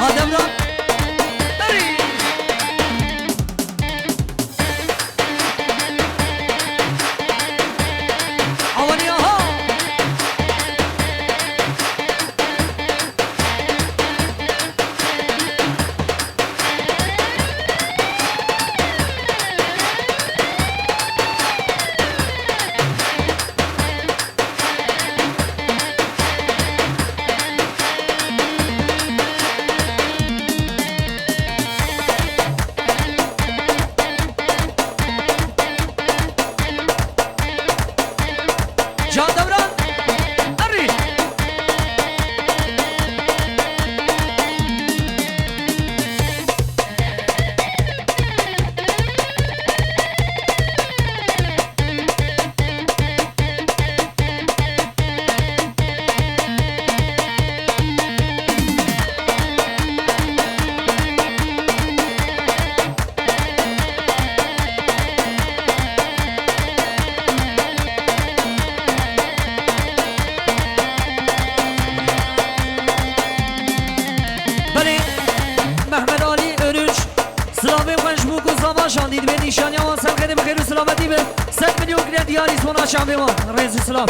آدم را بری آوانی آها جان دوران اری بله محمد علی ارج سلامه خوش بو گزاما شاندید به نیشانی آن سر خیلی بخیر و سلامتی به 100 میلیون گرد دیاری سونا شنبه ما رئیس سلام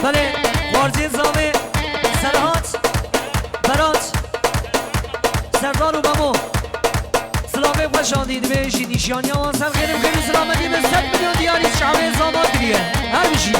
بله خارجی زامه سرحات برات سردار و بامو سلامه خوش آدید به شی نیشانی آن سر خیلی خیلی سلامتی به 100 میلیون دیاری شعبه زامات دیگه هر بشی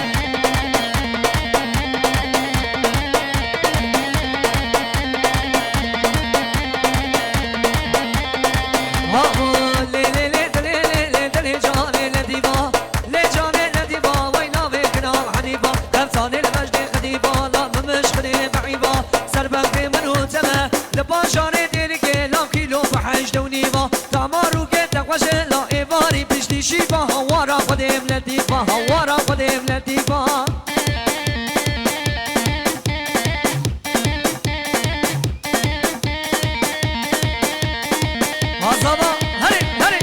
شيفا هوارا قديم لطيفة هوارا قديم لطيفة عصابة هري هري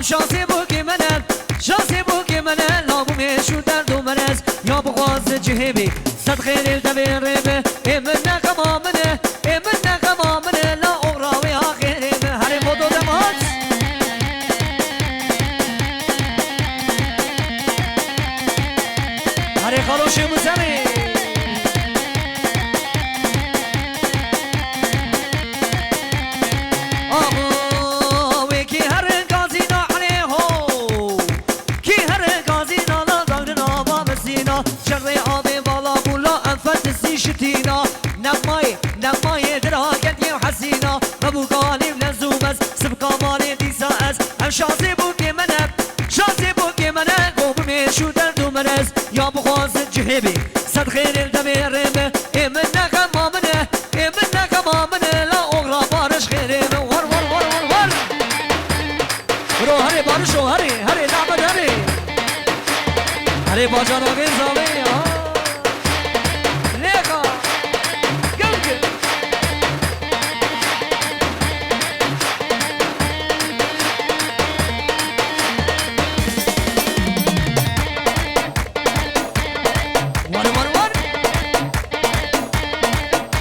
شانسی بوکی منن شانسی بوکی منن لابو میشو درد و مرز یا بخواست جهبی صد خیلی دبیر ریبه ایمن نقما منه ایمن نقما منه لا اغراوی آخری من هری مدو دمات هری خلوشی مزمی شتينا نغماي دراجت يا حسينا ابو قالب لزومس سبقا مالي ديساس هم شاسي بوكي منك شاسي بوكي منك قوم ميشو دردو مرز يا بخواز جهبي صد خير الدمير امن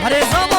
رضا